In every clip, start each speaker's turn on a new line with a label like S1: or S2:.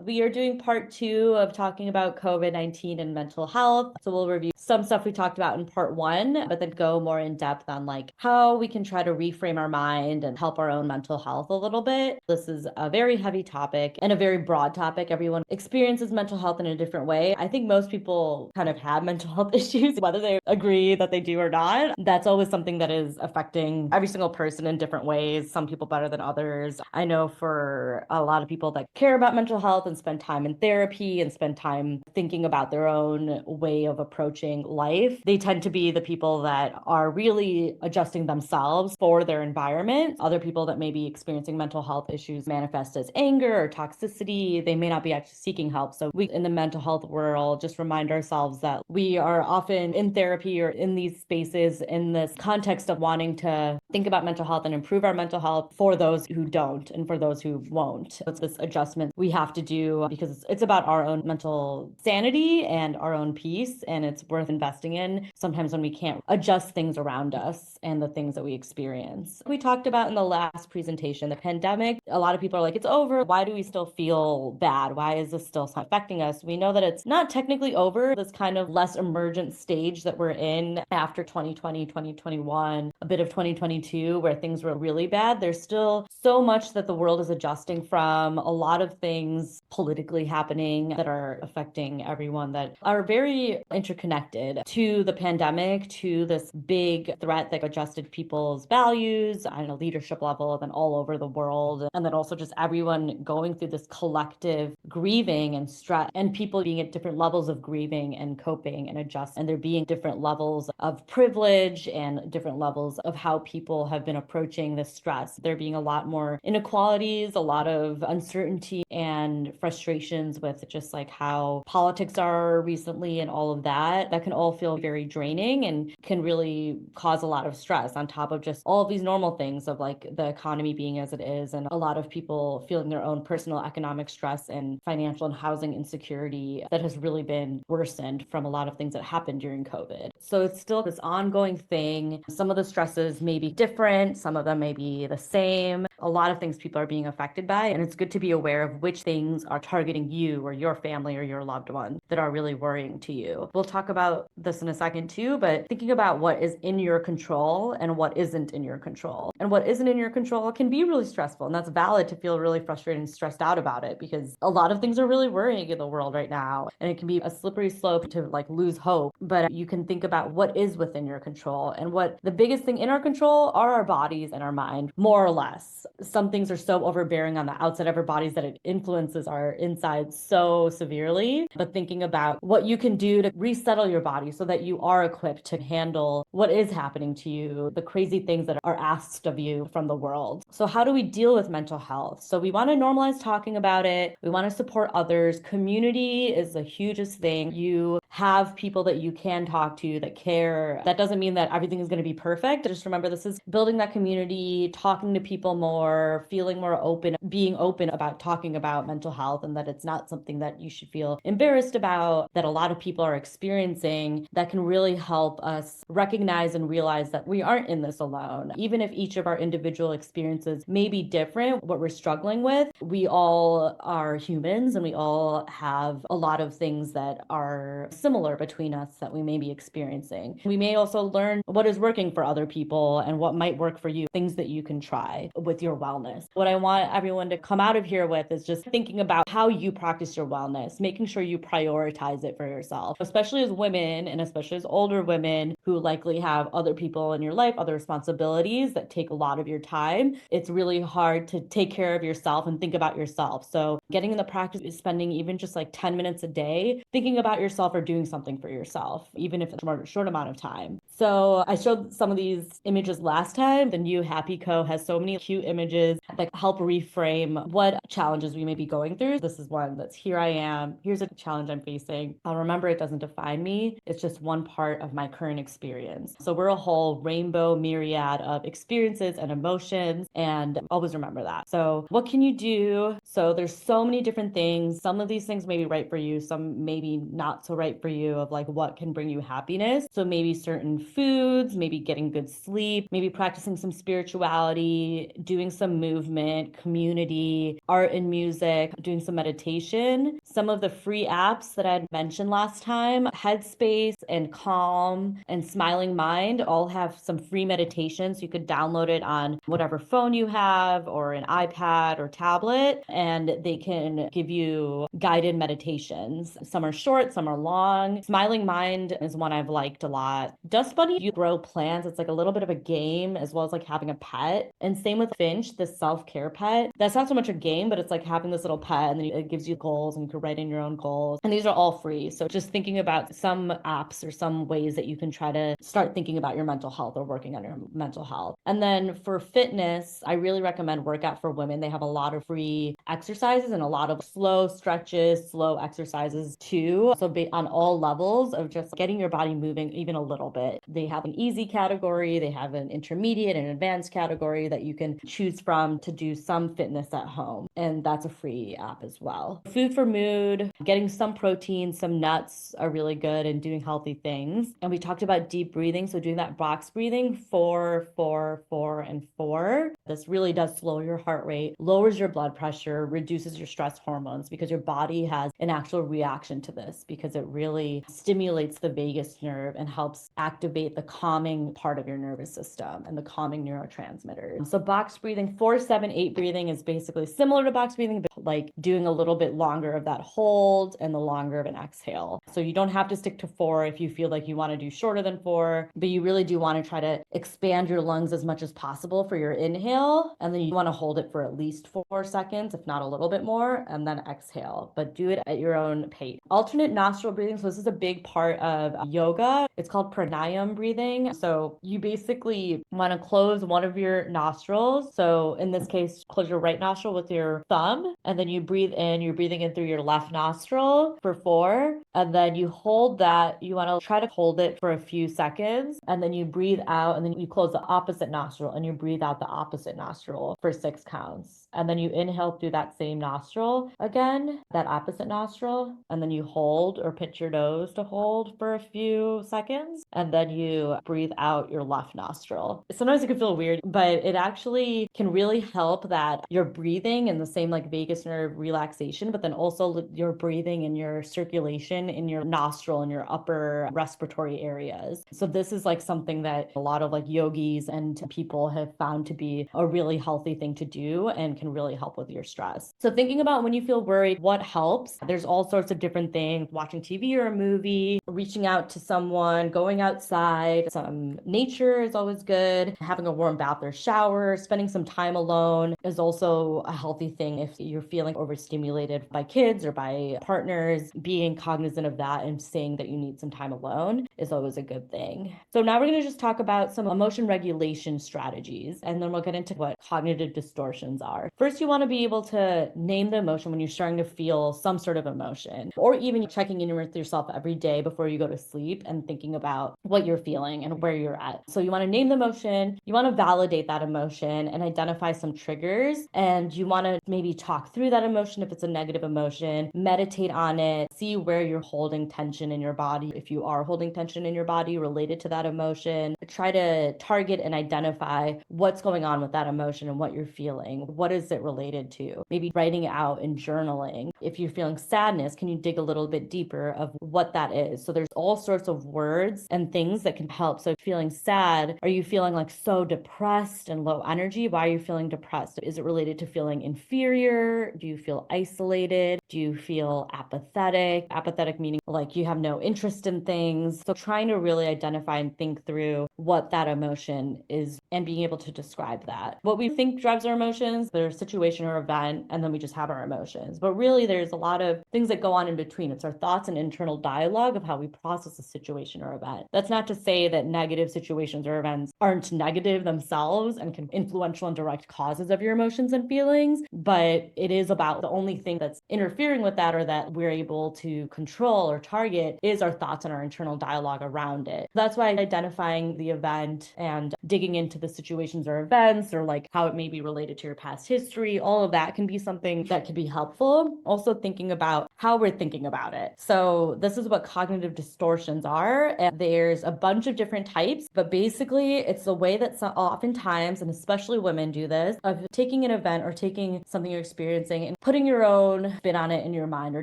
S1: We are doing part 2 of talking about COVID-19 and mental health. So we'll review some stuff we talked about in part 1, but then go more in depth on like how we can try to reframe our mind and help our own mental health a little bit. This is a very heavy topic and a very broad topic. Everyone experiences mental health in a different way. I think most people kind of have mental health issues, whether they agree that they do or not. That's always something that is affecting every single person in different ways, some people better than others. I know for a lot of people that care about mental health and spend time in therapy and spend time thinking about their own way of approaching life, they tend to be the people that are really adjusting themselves for their environment. Other people that may be experiencing mental health issues manifest as anger or toxicity. They may not be actually seeking help. So we in the mental health world just remind ourselves that we are often in therapy or in these spaces in this context of wanting to think about mental health and improve our mental health for those who don't and for those who won't. It's this adjustment we have to do because it's about our own mental sanity and our own peace, and it's worth investing in sometimes when we can't adjust things around us and the things that we experience. We talked about in the last presentation, the pandemic. A lot of people are like, it's over. Why do we still feel bad? Why is this still affecting us? We know that it's not technically over. This kind of less emergent stage that we're in after 2020, 2021, a bit of 2022, where things were really bad. There's still so much that the world is adjusting from, a lot of things politically happening that are affecting everyone that are very interconnected to the pandemic, to this big threat that adjusted people's values on a leadership level, then all over the world. And then also just everyone going through this collective grieving and stress, and people being at different levels of grieving and coping and adjust. And there being different levels of privilege and different levels of how people have been approaching this stress. There being a lot more inequalities, a lot of uncertainty and frustrations with just like how politics are recently and all of that. That can all feel very draining and can really cause a lot of stress on top of just all of these normal things of like the economy being as it is, and a lot of people feeling their own personal economic stress and financial and housing insecurity that has really been worsened from a lot of things that happened during COVID. So it's still this ongoing thing. Some of the stresses may be different, some of them may be the same. A lot of things people are being affected by, and it's good to be aware of which things are targeting you or your family or your loved ones that are really worrying to you. We'll talk about this in a second too, but thinking about what is in your control and what isn't in your control. And what isn't in your control can be really stressful, and that's valid to feel really frustrated and stressed out about it, because a lot of things are really worrying in the world right now, and it can be a slippery slope to like lose hope. But you can think about what is within your control, and what the biggest thing in our control are our bodies and our mind, more or less. Some things are so overbearing on the outside of our bodies that it influences our inside so severely. But thinking about what you can do to resettle your body so that you are equipped to handle what is happening to you, the crazy things that are asked of you from the world. So how do we deal with mental health? So we want to normalize talking about it. We want to support others. Community is the hugest thing. You have people that you can talk to that care. That doesn't mean that everything is going to be perfect. Just remember, this is building that community, talking to people more, feeling more open, being open about talking about mental health, and that it's not something that you should feel embarrassed about, that a lot of people are experiencing. That can really help us recognize and realize that we aren't in this alone. Even if each of our individual experiences may be different, what we're struggling with, we all are humans, and we all have a lot of things that are similar between us that we may be experiencing. We may also learn what is working for other people and what might work for you, things that you can try with your wellness. What I want everyone to come out of here with is just thinking about how you practice your wellness, making sure you prioritize it for yourself, especially as women and especially as older women who likely have other people in your life, other responsibilities that take a lot of your time. It's really hard to take care of yourself and think about yourself. So getting in the practice is spending even just like 10 minutes a day thinking about yourself or doing something for yourself, even if it's a short amount of time. So I showed some of these images last time. The new Happy Co has so many cute images that help reframe what challenges we may be going through. This is one that's here I am. Here's a challenge I'm facing. I'll remember it doesn't define me. It's just one part of my current experience. So we're a whole rainbow myriad of experiences and emotions, and always remember that. So what can you do? So there's so many different things. Some of these things may be right for you, some maybe not so right for you, of like what can bring you happiness. So maybe certain foods, maybe getting good sleep, maybe practicing some spirituality, doing some movement, community, art and music, doing some meditation. Some of the free apps that I had mentioned last time, Headspace and Calm and Smiling Mind, all have some free meditations. You could download it on whatever phone you have or an iPad or tablet, and they can give you guided meditations. Some are short, some are long. Smiling Mind is one I've liked a lot. Dust Bunny, you grow plants. It's like a little bit of a game as well as like having a pet. And same with Finch, the self-care pet. That's not so much a game, but it's like having this little pet and then it gives you goals and you can write in your own goals. And these are all free. So just thinking about some apps or some ways that you can try to start thinking about your mental health or working on your mental health. And then for fitness, I really recommend Workout for Women. They have a lot of free exercises and a lot of slow stretches, slow exercises too. So on all levels of just getting your body moving even a little bit. They have an easy category, they have an intermediate and advanced category that you can choose from to do some fitness at home. And that's a free app as well. Food for Mood, getting some protein, some nuts are really good and doing healthy things. And we talked about deep breathing. So doing that box breathing, 4, 4, 4, and 4. This really does slow your heart rate, lowers your blood pressure, reduces your stress hormones because your body has an actual reaction to this because it really stimulates the vagus nerve and helps activate the calming part of your nervous system and the calming neurotransmitters. So box breathing, 4, 7, 8 breathing is basically similar to box breathing, but like doing a little bit longer of that hold and the longer of an exhale. So you don't have to stick to 4 if you feel like you want to do shorter than 4, but you really do want to try to expand your lungs as much as possible for your inhale. And then you want to hold it for at least 4 seconds, if not a little bit more, and then exhale, but do it at your own pace. Alternate nostril breathing. So this is a big part of yoga. It's called pranayama breathing. So you basically want to close one of your nostrils. So in this case, close your right nostril with your thumb, and then you breathe in. You're breathing in through your left nostril for 4, and then you hold that. You want to try to hold it for a few seconds, and then you breathe out, and then you close the opposite nostril, and you breathe out the opposite nostril for 6 counts. And then you inhale through that same nostril again, that opposite nostril, and then you hold or pinch your nose to hold for a few seconds, and then you breathe out your left nostril. Sometimes it can feel weird, but it actually can really help that you're breathing in the same like vagus nerve relaxation, but then also you're breathing in your circulation in your nostril and your upper respiratory areas. So this is like something that a lot of like yogis and people have found to be a really healthy thing to do and can really help with your stress. So thinking about when you feel worried, what helps? There's all sorts of different things, watching TV or a movie, reaching out to someone, going outside, some nature is always good, having a warm bath or shower, spending some time alone is also a healthy thing if you're feeling overstimulated by kids or by partners. Being cognizant of that and saying that you need some time alone is always a good thing. So now we're going to just talk about some emotion regulation strategies, and then we'll get into what cognitive distortions are. First, you want to be able to name the emotion when you're starting to feel some sort of emotion, or even checking in with yourself every day before you go to sleep and thinking about what you're feeling and where you're at. So you want to name the emotion, you want to validate that emotion and identify some triggers, and you want to maybe talk through that emotion if it's a negative emotion, meditate on it, see where you're holding tension in your body. If you are holding tension in your body related to that emotion, try to target and identify what's going on with that emotion and what you're feeling. What is it related to? Maybe writing it out and journaling. If you're feeling sadness, can you dig a little bit deeper of what that is? So there's all sorts of words and things that can help. So feeling sad, are you feeling like so depressed and low energy? Why are you feeling depressed? Is it related to feeling inferior? Do you feel isolated? Do you feel apathetic? Apathetic meaning like you have no interest in things. So trying to really identify and think through what that emotion is and being able to describe that. What we think drives our emotions, there's a situation or event, and then we just have our emotions. But really, there's a lot of things that go on in between. It's our thoughts and internal dialogue of how we process a situation or event. That's not to say that negative situations or events aren't negative themselves and can influential and direct causes of your emotions and feelings, but it is about the only thing that's interfering interfering with that or that we're able to control or target is our thoughts and our internal dialogue around it. That's why identifying the event and digging into the situations or events or like how it may be related to your past history, all of that can be something that can be helpful. Also thinking about how we're thinking about it. So this is what cognitive distortions are. And there's a bunch of different types, but basically it's the way that oftentimes, and especially women do this, of taking an event or taking something you're experiencing and putting your own spin on it in your mind or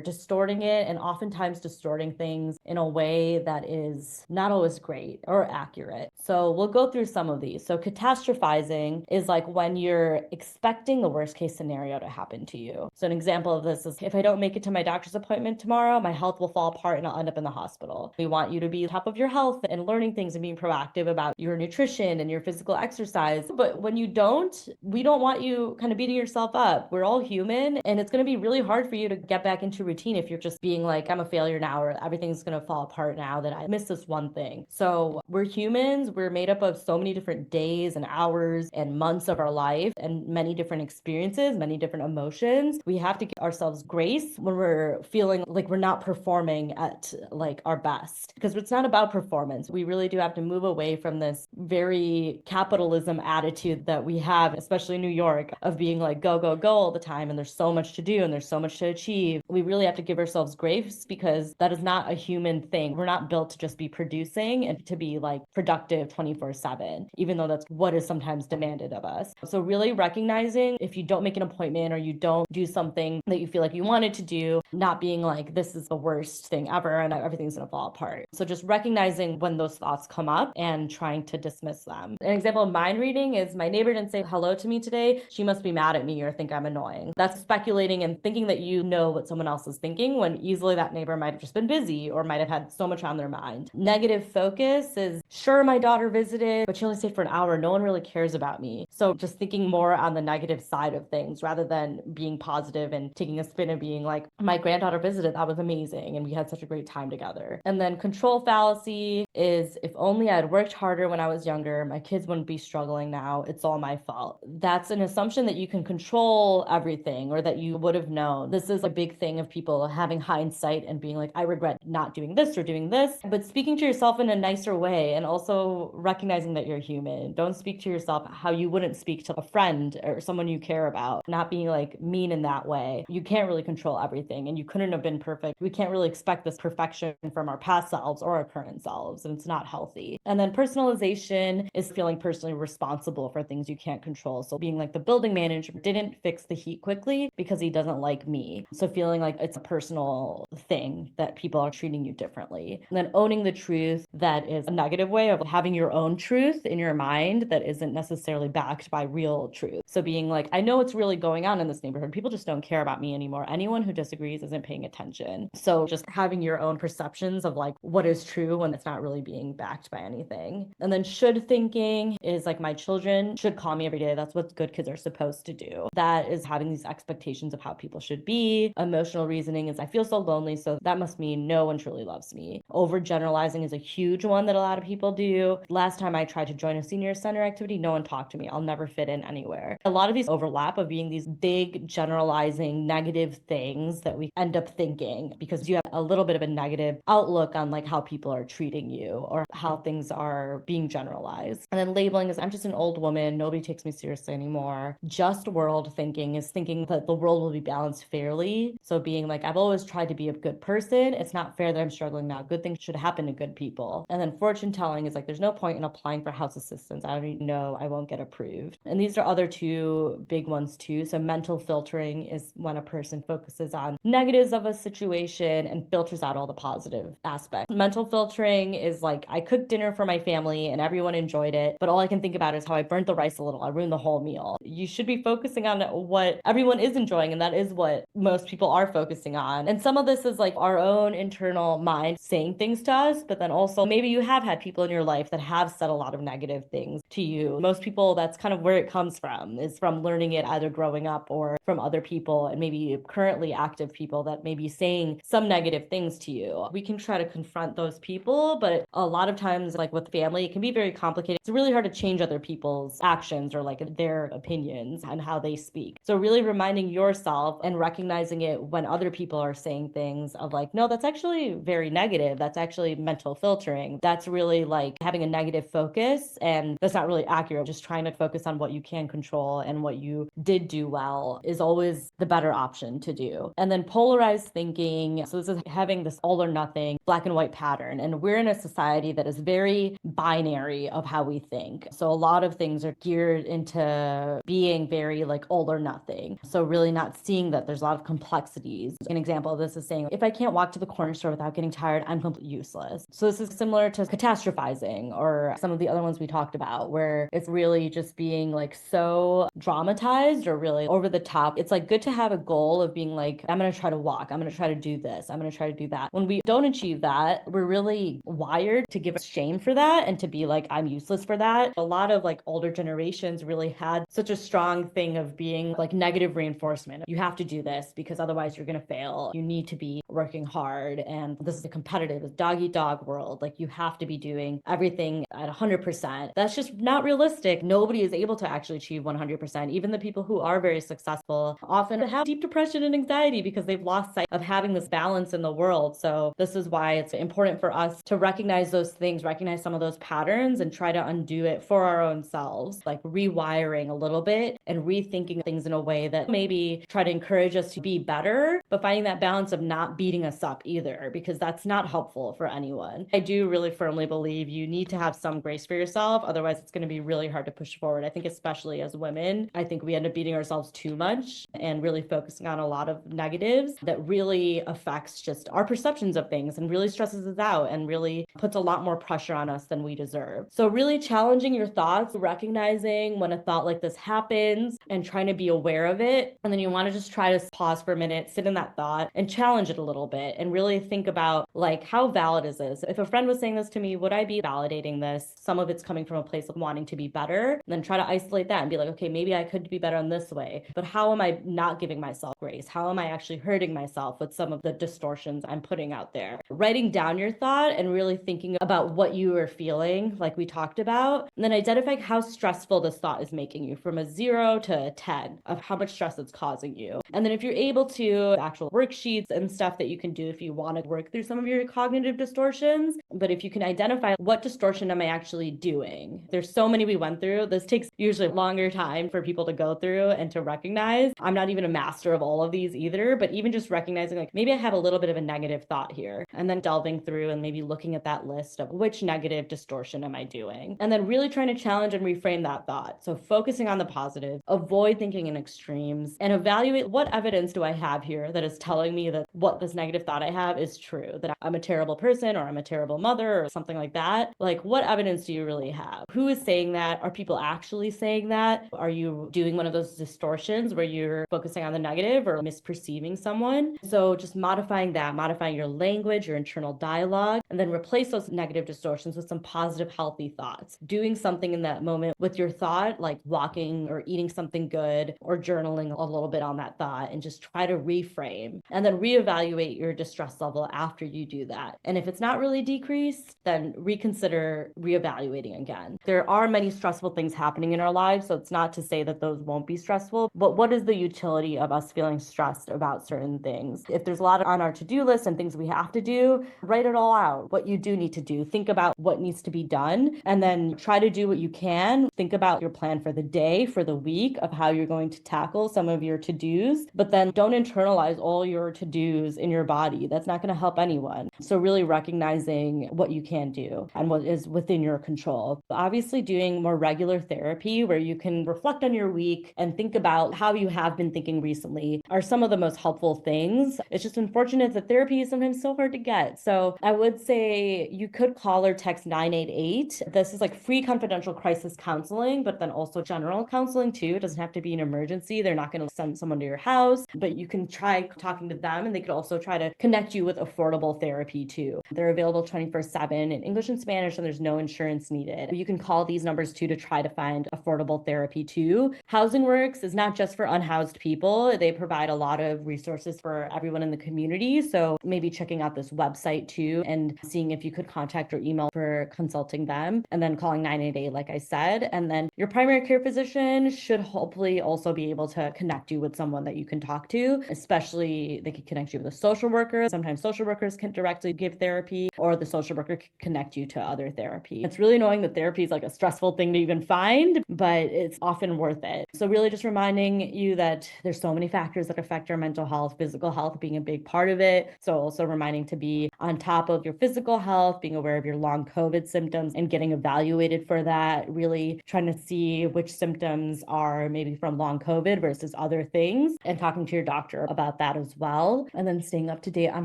S1: distorting it, and oftentimes distorting things in a way that is not always great or accurate. So we'll go through some of these. So catastrophizing is like when you're expecting the worst case scenario to happen to you. So an example of this is, if I don't make it to my doctor's appointment tomorrow, my health will fall apart and I'll end up in the hospital. We want you to be top of your health and learning things and being proactive about your nutrition and your physical exercise. But when you don't, we don't want you kind of beating yourself up. We're all human, and it's going to be really hard for you to get back into routine if you're just being like, I'm a failure now, or everything's going to fall apart now that I missed this one thing. So we're humans. We're made up of so many different days and hours and months of our life and many different experiences, many different emotions. We have to give ourselves grace when we're feeling like we're not performing at like our best, because it's not about performance. We really do have to move away from this very capitalism attitude that we have, especially in New York, of being like go, go, go all the time. And there's so much to do and there's so much to achieve. We really have to give ourselves grace, because that is not a human thing. We're not built to just be producing and to be like productive 24/7, even though that's what is sometimes demanded of us. So really recognizing if you don't make an appointment or you don't do something that you feel like you wanted to do, not being like, this is the worst thing ever and everything's going to fall apart. So just recognizing when those thoughts come up and trying to dismiss them. An example of mind reading is, my neighbor didn't say hello to me today. She must be mad at me or think I'm annoying. That's speculating and thinking that you know what someone else is thinking, when easily that neighbor might have just been busy or might have had so much on their mind. Negative focus is, sure, my daughter visited, but she only stayed for an hour. No one really cares about me. So just thinking more on the negative side of things rather than being positive and taking a spin and being like, my granddaughter visited, that was amazing, and we had such a great time together. And then control fallacy is, if only I'd worked harder when I was younger, my kids wouldn't be struggling now. It's all my fault. That's an assumption that you can control everything or that you would have known. This is a big thing of people having hindsight and being like, I regret not doing this or doing this, but speaking to yourself in a nicer way and also recognizing that you're human. Don't speak to yourself how you wouldn't speak to a friend or someone you care about, not being like mean in that way. You can't really control everything, and you couldn't have been perfect. We can't really expect this perfection from our past selves or our current selves, and it's not healthy. And then personalization is feeling personally responsible for things you can't control. So being like, the building manager didn't fix the heat quickly because he doesn't like me. So feeling like it's a personal thing that people are treating you differently. And then owning the truth that is a negative way of having your own truth in your mind that isn't necessarily backed by real truth. So being like, I know what's really going on in this neighborhood. People just don't care about me anymore. Anyone who disagrees isn't paying attention. So just having your own perceptions of like what is true when it's not really being backed by anything. And then should thinking is like, my children should call me every day. That's what good kids are supposed to do. That is having these expectations of how people should be. Emotional reasoning is, I feel so lonely, so that must mean no one truly loves me. Overgeneralizing is a huge one that a lot of people do. Last time I tried to join a senior center activity, no one talked to me. I'll never fit in anywhere. A lot of these overlap of being these big generalizing negative things that we end up thinking because you have a little bit of a negative outlook on like how people are treating you or how things are being generalized. And then labeling is, I'm just an old woman. Nobody takes me seriously anymore. Just world thinking is thinking that the world will be balanced fairly. So being like, I've always tried to be a good person. It's not fair that I'm struggling now. Good things should happen to good people. And then fortune telling is like, there's no point in applying for house assistance. I already know I won't get approved. And these are other two big ones too. So mental filtering is when a person focuses on negatives of a situation and filters out all the positive aspects. Mental filtering is like, I cooked dinner for my family and everyone enjoyed it, but all I can think about is how I burnt the rice a little. I ruined the whole meal. You should be focusing on what everyone is enjoying, and that is what most people are focusing on. And some of this is like our own internal mind saying things to us, but then also maybe you have had people in your life that have said a lot of negative things to you. Most people, that's kind of where it comes from, is from learning it either growing up or from other people, and maybe currently active people that may be saying some negative things to you. We can try to confront those people, but a lot of times, like with family, it can be very complicated. It's really hard to change other people's actions or like their opinions and how they speak. So really reminding yourself and recognizing recognizing it when other people are saying things of like, no, that's actually very negative. That's actually mental filtering. That's really like having a negative focus, and that's not really accurate. Just trying to focus on what you can control and what you did do well is always the better option to do. And then polarized thinking. So this is having this all or nothing, black and white pattern. And we're in a society that is very binary of how we think. So a lot of things are geared into being very like all or nothing. So really not seeing that there's a lot of complexities. An example of this is saying, if I can't walk to the corner store without getting tired, I'm completely useless. So this is similar to catastrophizing or some of the other ones we talked about, where it's really just being like so dramatized or really over the top. It's like good to have a goal of being like, I'm going to try to walk. I'm going to try to do this. I'm going to try to do that. When we don't achieve that, we're really wired to give us shame for that and to be like, I'm useless for that. A lot of like older generations really had such a strong thing of being like negative reinforcement. You have to do this because otherwise you're going to fail. You need to be working hard. And this is a competitive dog eat dog world. Like you have to be doing everything at 100%. That's just not realistic. Nobody is able to actually achieve 100%. Even the people who are very successful often have deep depression and anxiety because they've lost sight of having this balance in the world. So this is why it's important for us to recognize those things, recognize some of those patterns and try to undo it for our own selves, like rewiring a little bit and rethinking things in a way that maybe try to encourage us to be better, but finding that balance of not beating us up either, because that's not helpful for anyone. I do really firmly believe you need to have some grace for yourself. Otherwise, it's going to be really hard to push forward. I think especially as women, I think we end up beating ourselves too much and really focusing on a lot of negatives that really affects just our perceptions of things and really stresses us out and really puts a lot more pressure on us than we deserve. So really challenging your thoughts, recognizing when a thought like this happens and trying to be aware of it. And then you want to just try to pause for a minute, sit in that thought and challenge it a little bit and really think about like, how valid is this? If a friend was saying this to me, would I be validating this? Some of it's coming from a place of wanting to be better, and then try to isolate that and be like, okay, maybe I could be better in this way, but how am I not giving myself grace? How am I actually hurting myself with some of the distortions I'm putting out there? Writing down your thought and really thinking about what you are feeling, like we talked about, and then identifying how stressful this thought is making you from a 0 to a 10 of how much stress it's causing you. And then if you're able to, actual worksheets and stuff that you can do if you want to work through some of your cognitive distortions, but if you can identify what distortion am I actually doing? There's so many we went through. This takes usually a longer time for people to go through and to recognize. I'm not even a master of all of these either, but even just recognizing like maybe I have a little bit of a negative thought here, and then delving through and maybe looking at that list of which negative distortion am I doing? And then really trying to challenge and reframe that thought. So focusing on the positive, avoid thinking in extremes, and evaluate what evidence do I have here that is telling me that what this negative thought I have is true, that I'm a terrible person or I'm a terrible mother or something like that. Like, what evidence do you really have? Who is saying that? Are people actually saying that? Are you doing one of those distortions where you're focusing on the negative or misperceiving someone? So just modifying that, modifying your language, your internal dialogue, and then replace those negative distortions with some positive, healthy thoughts. Doing something in that moment with your thought, like walking or eating something good or journaling a little bit on that thought, and just try to reframe and then reevaluate your distress level after you do that. And if it's not really decreased, then reconsider reevaluating again. There are many stressful things happening in our lives, so it's not to say that those won't be stressful, but what is the utility of us feeling stressed about certain things? If there's a lot on our to-do list and things we have to do, write it all out, what you do need to do. Think about what needs to be done, and then try to do what you can. Think about your plan for the day, for the week, of how you're going to tackle some of your to-dos, but then don't internalize all your to-dos in your body. That's not going to help anyone. So really recognizing what you can do and what is within your control. Obviously, doing more regular therapy where you can reflect on your week and think about how you have been thinking recently are some of the most helpful things. It's just unfortunate that therapy is sometimes so hard to get. So I would say you could call or text 988. This is like free confidential crisis counseling, but then also general counseling too. It doesn't have to be an emergency. They're not going to send someone to your house, but you can try talking to them, and they could also also try to connect you with affordable therapy too. They're available 24/7 in English and Spanish, and there's no insurance needed. You can call these numbers too to try to find affordable therapy too. Housing Works is not just for unhoused people. They provide a lot of resources for everyone in the community. So maybe checking out this website too and seeing if you could contact or email for consulting them, and then calling 988, like I said. And then your primary care physician should hopefully also be able to connect you with someone that you can talk to, especially they can connect you with a social worker. Sometimes social workers can directly give therapy, or the social worker can connect you to other therapy. It's really annoying that therapy is like a stressful thing to even find, but it's often worth it. So really just reminding you that there's so many factors that affect your mental health, physical health being a big part of it. So also reminding to be on top of your physical health, being aware of your long COVID symptoms and getting evaluated for that, really trying to see which symptoms are maybe from long COVID versus other things, and talking to your doctor about that as well. And then staying up to date on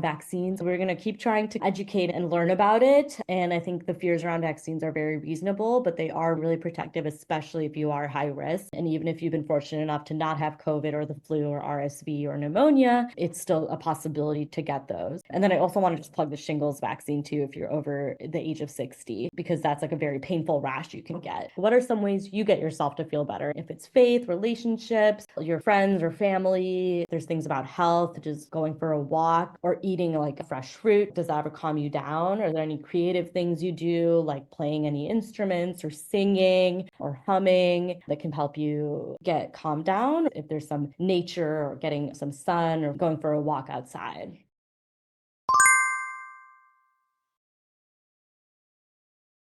S1: vaccines. We're going to keep trying to educate and learn about it. And I think the fears around vaccines are very reasonable, but they are really protective, especially if you are high risk. And even if you've been fortunate enough to not have COVID or the flu or RSV or pneumonia, it's still a possibility to get those. And then I also want to just plug the shingles vaccine too if you're over the age of 60, because that's like a very painful rash you can get. What are some ways you get yourself to feel better? If it's faith, relationships, your friends or family, there's things about health, just going for a walk or eating like fresh fruit. Does that ever calm you down? Are there any creative things you do, like playing any instruments or singing or humming, that can help you get calmed down? If there's some nature or getting some sun or going for a walk outside.